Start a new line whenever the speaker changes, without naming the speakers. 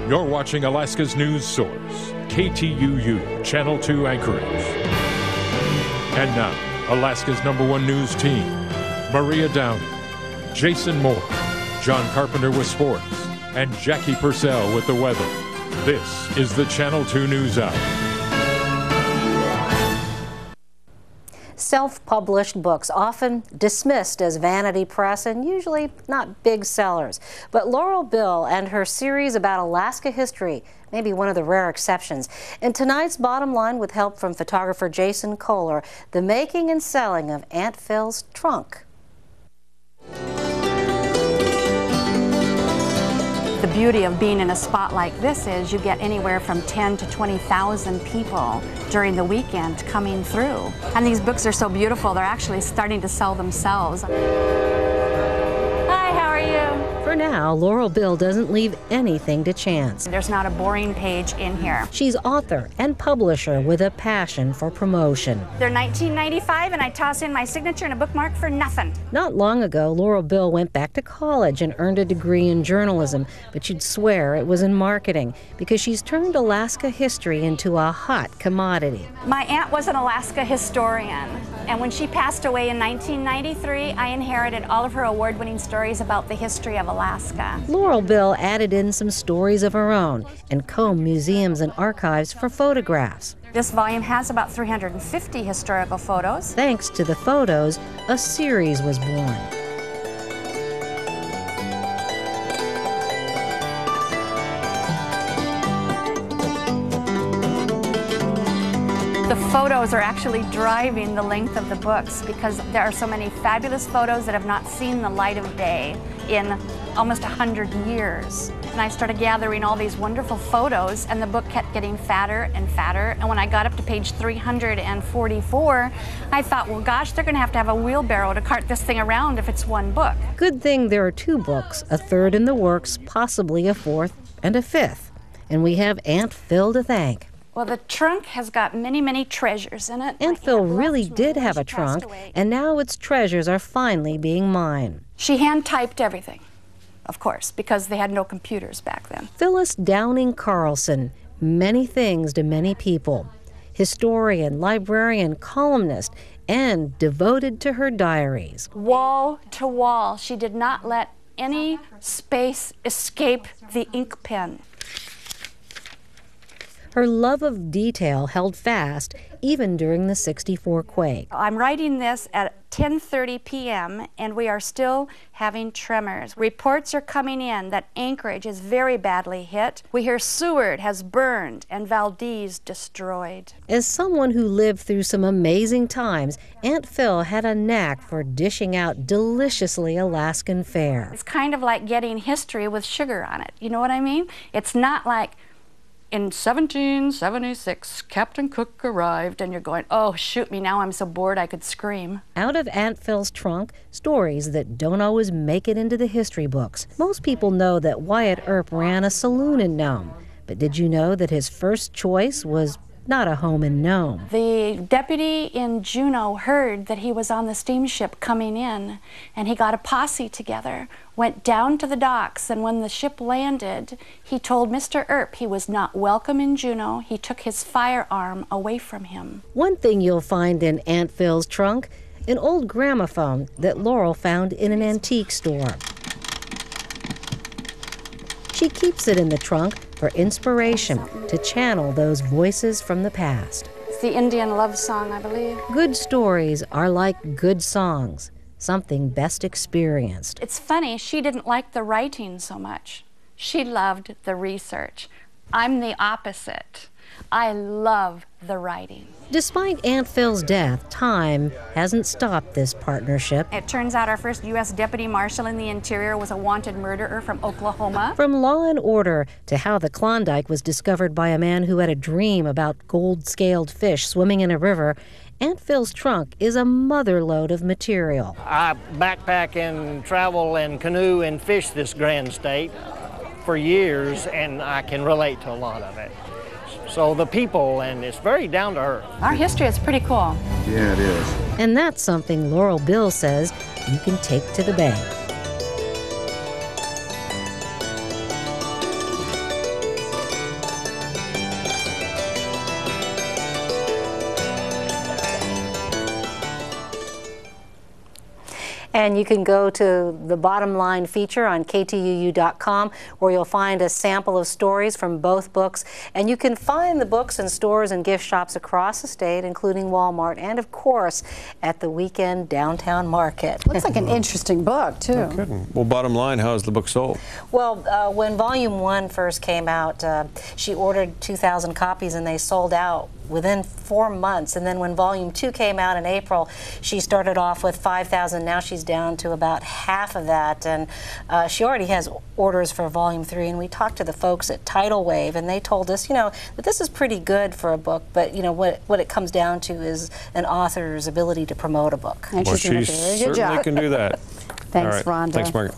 You're watching Alaska's news source, KTUU, Channel 2 Anchorage. And now, Alaska's #1 news team, Maria Downing, Jason Moore, John Carpenter with sports, and Jackie Purcell with the weather. This is the Channel 2 News Hour.
Self-published books, often dismissed as vanity press and usually not big sellers. But Laurel Bill and her series about Alaska history may be one of the rare exceptions. In tonight's Bottom Line, with help from photographer Jason Kohler, the making and selling of Aunt Phil's trunk.
The beauty of being in a spot like this is you get anywhere from 10 to 20,000 people during the weekend coming through. And these books are so beautiful, they're actually starting to sell themselves. Hi, how are you?
For now, Laurel Bill doesn't leave anything to chance.
There's not a boring page in here.
She's author and publisher with a passion for promotion.
They're $19.95 and I toss in my signature and a bookmark for nothing.
Not long ago, Laurel Bill went back to college and earned a degree in journalism, but you'd swear it was in marketing because she's turned Alaska history into a hot commodity.
My aunt was an Alaska historian, and when she passed away in 1993, I inherited all of her award-winning stories about the history of Alaska.
Laurel Bill added in some stories of her own and combed museums and archives for photographs.
This volume has about 350 historical photos.
Thanks to the photos, a series was born.
The photos are actually driving the length of the books because there are so many fabulous photos that have not seen the light of day in almost 100 years. And I started gathering all these wonderful photos and the book kept getting fatter and fatter. And when I got up to page 344, I thought, well gosh, they're gonna have a wheelbarrow to cart this thing around if it's one book.
Good thing there are 2 books, a 3rd in the works, possibly a 4th and a 5th. And we have Aunt Phil to thank.
Well, the trunk has got many, many treasures in it.
Aunt Phil really did have a trunk, and now its treasures are finally being mined.
She hand-typed everything, of course, because they had no computers back then.
Phyllis Downing Carlson, many things to many people. Historian, librarian, columnist, and devoted to her diaries.
Wall to wall, she did not let any space escape the ink pen.
Her love of detail held fast even during the '64 quake.
I'm writing this at 10:30 p.m. and we are still having tremors. Reports are coming in that Anchorage is very badly hit. We hear Seward has burned and Valdez destroyed.
As someone who lived through some amazing times, Aunt Phil had a knack for dishing out deliciously Alaskan fare.
It's kind of like getting history with sugar on it. You know what I mean? It's not like in 1776, Captain Cook arrived, and you're going, oh, shoot me, now I'm so bored I could scream.
Out of Aunt Phil's trunk, stories that don't always make it into the history books. Most people know that Wyatt Earp ran a saloon in Nome, but did you know that his first choice was not a home in Nome?
The deputy in Juneau heard that he was on the steamship coming in, and he got a posse together, went down to the docks, and when the ship landed, he told Mr. Earp he was not welcome in Juneau. He took his firearm away from him.
One thing you'll find in Aunt Phil's trunk, an old gramophone that Laurel found in an antique store. She keeps it in the trunk for inspiration to channel those voices from the past.
It's the Indian love song, I believe.
Good stories are like good songs, something best experienced.
It's funny, she didn't like the writing so much. She loved the research. I'm the opposite. I love the writing.
Despite Aunt Phil's death, time hasn't stopped this partnership.
It turns out our first U.S. Deputy Marshal in the Interior was a wanted murderer from Oklahoma.
From Law and Order to how the Klondike was discovered by a man who had a dream about gold-scaled fish swimming in a river, Aunt Phil's trunk is a motherlode of material.
I backpack and travel and canoe and fish this grand state for years, and I can relate to a lot of it. So the people, and it's very down to earth.
Our history is pretty cool.
Yeah, it is.
And that's something Laurel Bill says you can take to the bank. And you can go to the Bottom Line feature on KTUU.com, where you'll find a sample of stories from both books. And you can find the books in stores and gift shops across the state, including Walmart, and of course at the weekend downtown market.
Looks like an interesting book, too.
No kidding. Well, bottom line, how is the book sold?
Well, when Volume 1 first came out, she ordered 2,000 copies and they sold out within 4 months. And then when Volume 2 came out in April, she started off with 5,000. Now she's down to about half of that. And she already has orders for Volume 3. And we talked to the folks at Tidal Wave, and they told us, you know, that this is pretty good for a book, but, you know, what it comes down to is an author's ability to promote a book.
And
Well,
she's doing a
she
very good
certainly
job.
can do that.
Thanks,
All right.
Rhonda.
Thanks, Margaret.